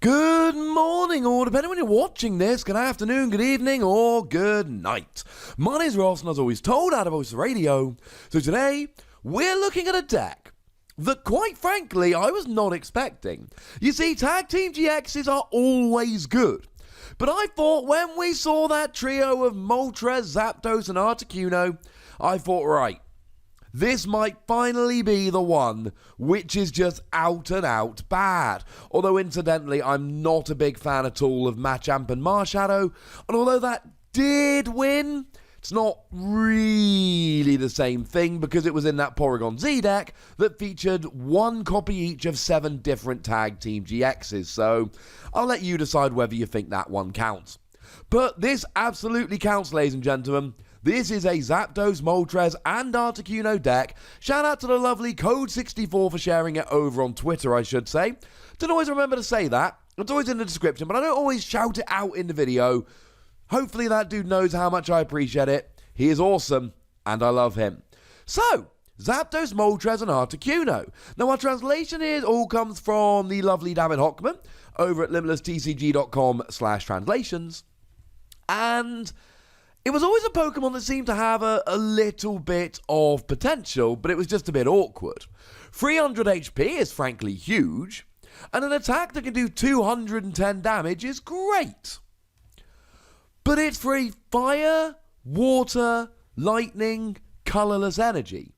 Good morning, or depending when you're watching this, good afternoon, good evening, or good night. My name's Ross, and as always told, out of Moltres Radio. So today, we're looking at a deck that, quite frankly, I was not expecting. You see, Tag Team GXs are always good. But I thought when we saw that trio of Moltres, Zapdos, and Articuno, I thought, right, this might finally be the one which is just out and out bad. Although, incidentally, I'm not a big fan at all of Machamp and Marshadow, and although that did win, it's not really the same thing because it was in that Porygon Z deck that featured one copy each of 7 different Tag Team GXs, so I'll let you decide whether you think that one counts. But this absolutely counts, ladies and gentlemen. This is a Zapdos, Moltres, and Articuno deck. Shout out to the lovely Code64 for sharing it over on Twitter, I should say. Don't always remember to say that. It's always in the description, but I don't always shout it out in the video. Hopefully that dude knows how much I appreciate it. He is awesome, and I love him. So, Zapdos, Moltres, and Articuno. Now, our translation here all comes from the lovely David Hochmann over at limitlesstcg.com/translations. And it was always a Pokemon that seemed to have a little bit of potential, but it was just a bit awkward. 300 HP is frankly huge, and an attack that can do 210 damage is great. But it's for a fire, water, lightning, colourless energy.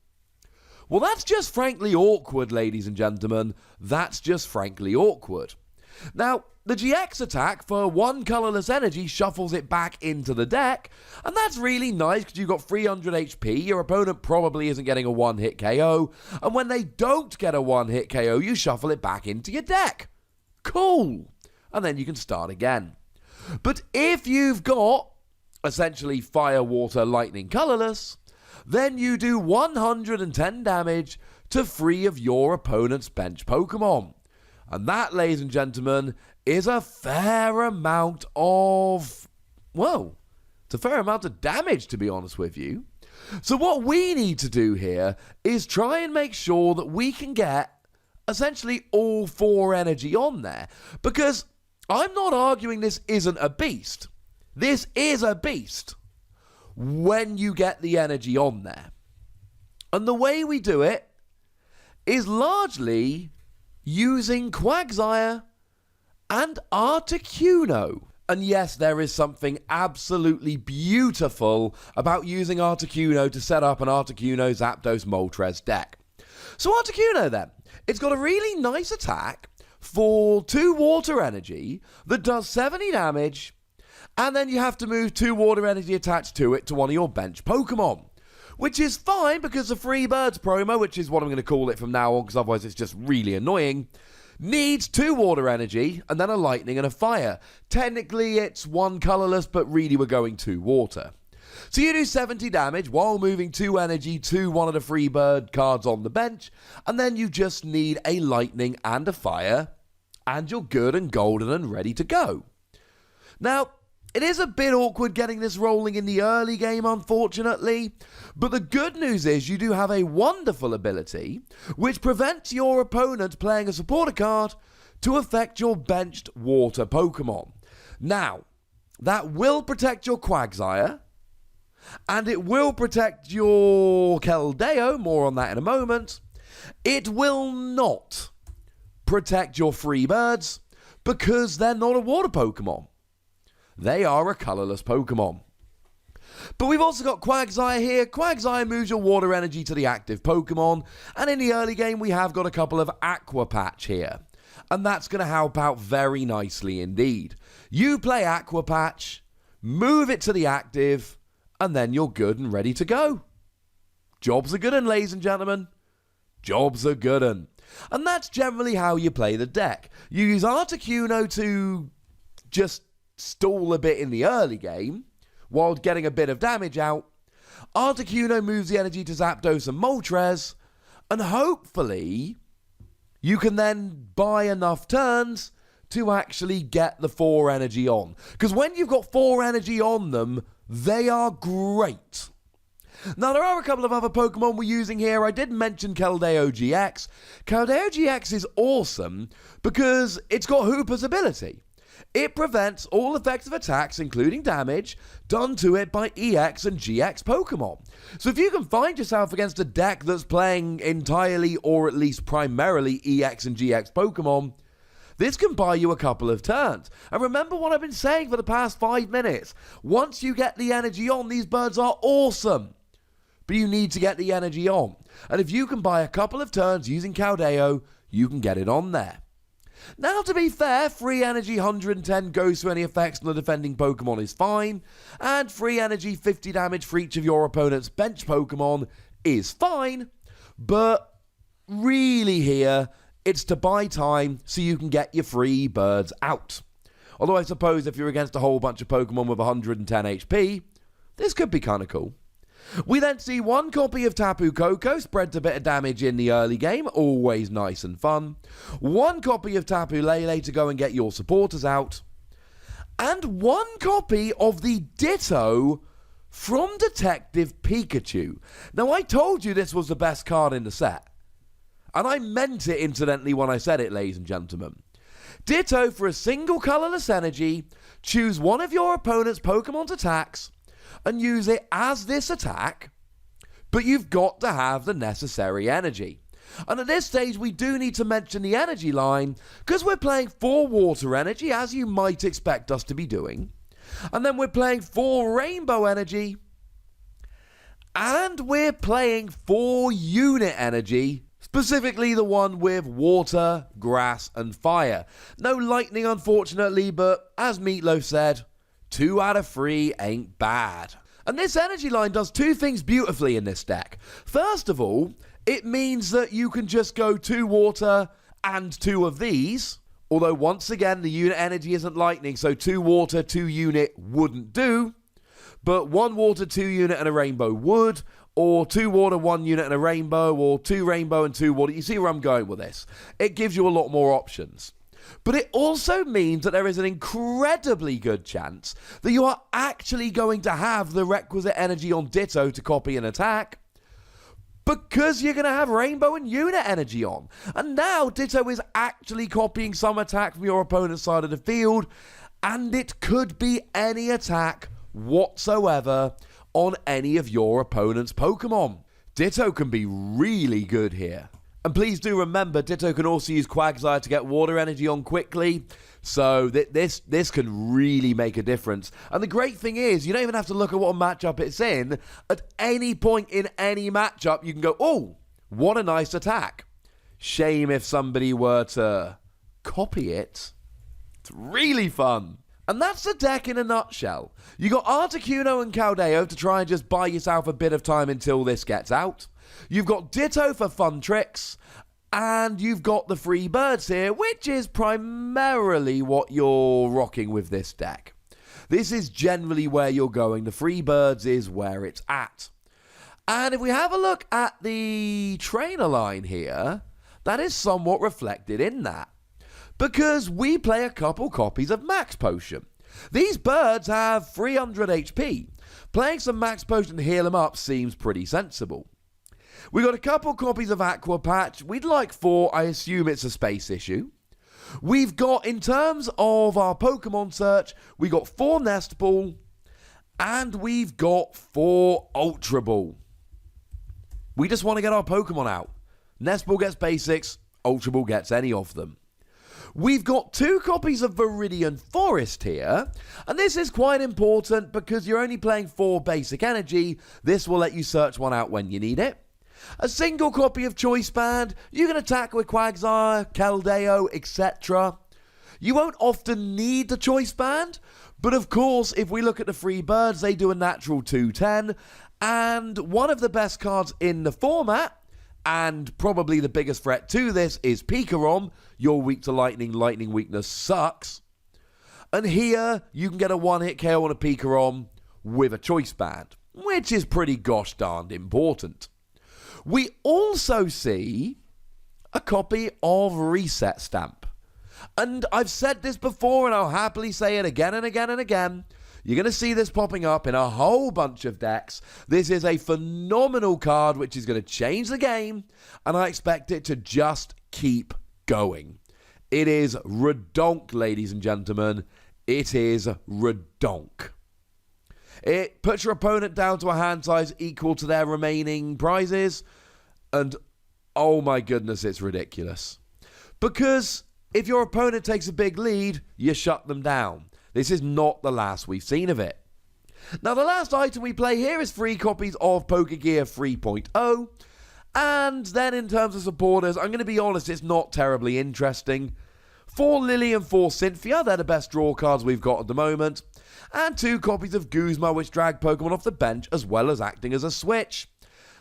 Well, that's just frankly awkward, ladies and gentlemen. That's just frankly awkward. Now, the GX attack for one colourless energy shuffles it back into the deck, and that's really nice because you've got 300 HP, your opponent probably isn't getting a one-hit KO, and when they don't get a one-hit KO, you shuffle it back into your deck. Cool! And then you can start again. But if you've got, essentially, fire, water, lightning, colourless, then you do 110 damage to 3 of your opponent's bench Pokemon. And that, ladies and gentlemen, is a fair amount of, well, it's a fair amount of damage, to be honest with you. So what we need to do here is try and make sure that we can get essentially all 4 energy on there. Because I'm not arguing this isn't a beast. This is a beast when you get the energy on there. And the way we do it is largely using Quagsire and Articuno. And yes, there is something absolutely beautiful about using Articuno to set up an Articuno Zapdos Moltres deck. So Articuno then, it's got a really nice attack for 2 water energy that does 70 damage, and then you have to move 2 water energy attached to it to one of your bench Pokemon. Which is fine because the Free Birds promo, which is what I'm going to call it from now on because otherwise it's just really annoying, needs 2 water energy and then a lightning and a fire. Technically it's 1 colourless, but really we're going 2 water. So you do 70 damage while moving 2 energy to one of the Free Bird cards on the bench, and then you just need a lightning and a fire, and you're good and golden and ready to go. Now, it is a bit awkward getting this rolling in the early game, unfortunately, but the good news is you do have a wonderful ability which prevents your opponent playing a supporter card to affect your benched water Pokemon. Now, that will protect your Quagsire, and it will protect your Keldeo, more on that in a moment. It will not protect your Free Birds because they're not a water Pokemon. They are a colourless Pokemon. But we've also got Quagsire here. Quagsire moves your water energy to the active Pokemon. And in the early game, we have got a couple of Aqua Patch here. And that's going to help out very nicely indeed. You play Aqua Patch, move it to the active, and then you're good and ready to go. Jobs are good 'un, ladies and gentlemen. Jobs are good 'un. And that's generally how you play the deck. You use Articuno to just stall a bit in the early game while getting a bit of damage out. Articuno moves the energy to Zapdos and Moltres, and hopefully you can then buy enough turns to actually get the 4 energy on. Because when you've got 4 energy on them, they are great. Now, there are a couple of other Pokemon we're using here. I did mention Keldeo GX. Keldeo GX is awesome because it's got Hooper's ability. It prevents all effective attacks, including damage, done to it by EX and GX Pokemon. So if you can find yourself against a deck that's playing entirely or at least primarily EX and GX Pokemon, this can buy you a couple of turns. And remember what I've been saying for the past 5 minutes. Once you get the energy on, these birds are awesome. But you need to get the energy on. And if you can buy a couple of turns using Keldeo, you can get it on there. Now, to be fair, free energy 110 goes to any effects on the defending Pokemon is fine. And free energy 50 damage for each of your opponent's bench Pokemon is fine. But really here, it's to buy time so you can get your free birds out. Although I suppose if you're against a whole bunch of Pokemon with 110 HP, this could be kind of cool. We then see one copy of Tapu Koko, spreads a bit of damage in the early game, always nice and fun. One copy of Tapu Lele to go and get your supporters out. And one copy of the Ditto from Detective Pikachu. Now, I told you this was the best card in the set. And I meant it, incidentally, when I said it, ladies and gentlemen. Ditto for a single colourless energy, choose one of your opponent's Pokemon's attacks, and use it as this attack, but you've got to have the necessary energy. And at this stage, we do need to mention the energy line, because we're playing 4 water energy, as you might expect us to be doing. And then we're playing 4 rainbow energy, and we're playing 4 unit energy, specifically the one with water, grass, and fire. No lightning, unfortunately, but as Meatloaf said, 2 out of 3 ain't bad. And this energy line does 2 things beautifully in this deck. First of all, it means that you can just go 2 water and 2 of these. Although, once again, the unit energy isn't lightning, so 2 water, 2 unit wouldn't do. But 1 water, 2 unit, and a rainbow would. Or 2 water, 1 unit, and a rainbow. Or 2 rainbow and 2 water. You see where I'm going with this. It gives you a lot more options. But it also means that there is an incredibly good chance that you are actually going to have the requisite energy on Ditto to copy an attack, because you're going to have rainbow and unit energy on. And now Ditto is actually copying some attack from your opponent's side of the field, and it could be any attack whatsoever on any of your opponent's Pokemon. Ditto can be really good here. And please do remember, Ditto can also use Quagsire to get water energy on quickly, so this can really make a difference. And the great thing is, you don't even have to look at what matchup it's in. At any point in any matchup, you can go, oh, what a nice attack. Shame if somebody were to copy it. It's really fun. And that's the deck in a nutshell. You got Articuno and Keldeo to try and just buy yourself a bit of time until this gets out. You've got Ditto for fun tricks, and you've got the free birds here, which is primarily what you're rocking with this deck. This is generally where you're going. The free birds is where it's at. And if we have a look at the trainer line here, that is somewhat reflected in that, because we play a couple copies of Max Potion. These birds have 300 HP. Playing some Max Potion to heal them up seems pretty sensible. We got a couple copies of Aqua Patch. We'd like 4. I assume it's a space issue. We've got, in terms of our Pokemon search, we got 4 Nest Ball, and we've got 4 Ultra Ball. We just want to get our Pokemon out. Nest Ball gets basics, Ultra Ball gets any of them. We've got 2 copies of Viridian Forest here, and this is quite important because you're only playing 4 basic energy. This will let you search one out when you need it. A single copy of Choice Band. You can attack with Quagsire, Keldeo, etc. You won't often need the Choice Band, but of course, if we look at the free birds, they do a natural 210, and one of the best cards in the format, and probably the biggest threat to this, is Pikarom. You're weak to lightning. Lightning weakness sucks. And here, you can get a one-hit KO on a Pikarom with a Choice Band, which is pretty gosh darned important. We also see a copy of Reset Stamp. And I've said this before, and I'll happily say it again and again and again. You're going to see this popping up in a whole bunch of decks. This is a phenomenal card which is going to change the game, and I expect it to just keep going. It is redonk, ladies and gentlemen. It is redonk. It puts your opponent down to a hand size equal to their remaining prizes, and oh my goodness, it's ridiculous. Because if your opponent takes a big lead, you shut them down. This is not the last we've seen of it. Now, the last item we play here is 3 copies of Pokégear 3.0. And then in terms of supporters, I'm going to be honest, it's not terribly interesting. 4 Lily and 4 Cynthia, they're the best draw cards we've got at the moment. And 2 copies of Guzma, which drag Pokemon off the bench as well as acting as a switch.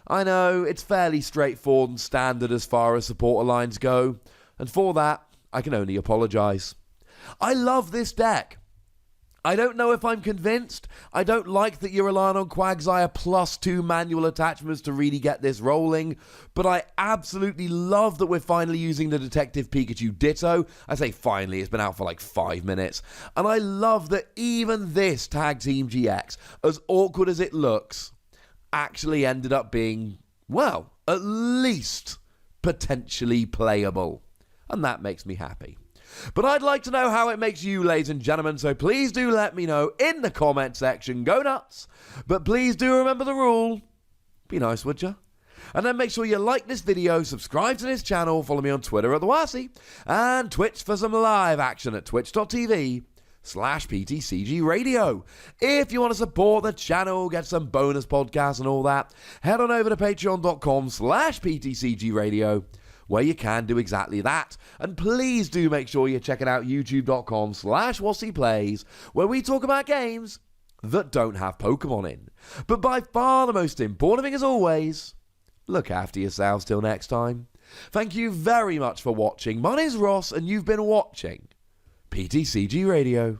I know, it's fairly straightforward and standard as far as supporter lines go. And for that, I can only apologise. I love this deck. I don't know if I'm convinced. I don't like that you're relying on Quagsire plus 2 manual attachments to really get this rolling, but I absolutely love that we're finally using the Detective Pikachu Ditto. I say finally, it's been out for like 5 minutes. And I love that even this Tag Team GX, as awkward as it looks, actually ended up being, well, at least potentially playable. And that makes me happy. But I'd like to know how it makes you, ladies and gentlemen, so please do let me know in the comment section. Go nuts. But please do remember the rule. Be nice, would you? And then make sure you like this video, subscribe to this channel, follow me on Twitter at TheWasi, and Twitch for some live action at twitch.tv/PTCGRadio. If you want to support the channel, get some bonus podcasts and all that, head on over to patreon.com/PTCGRadio, where you can do exactly that. And please do make sure you're checking out youtube.com/WasiPlays, where we talk about games that don't have Pokemon in. But by far the most important thing, as always, look after yourselves till next time. Thank you very much for watching. My name's Ross, and you've been watching PTCG Radio.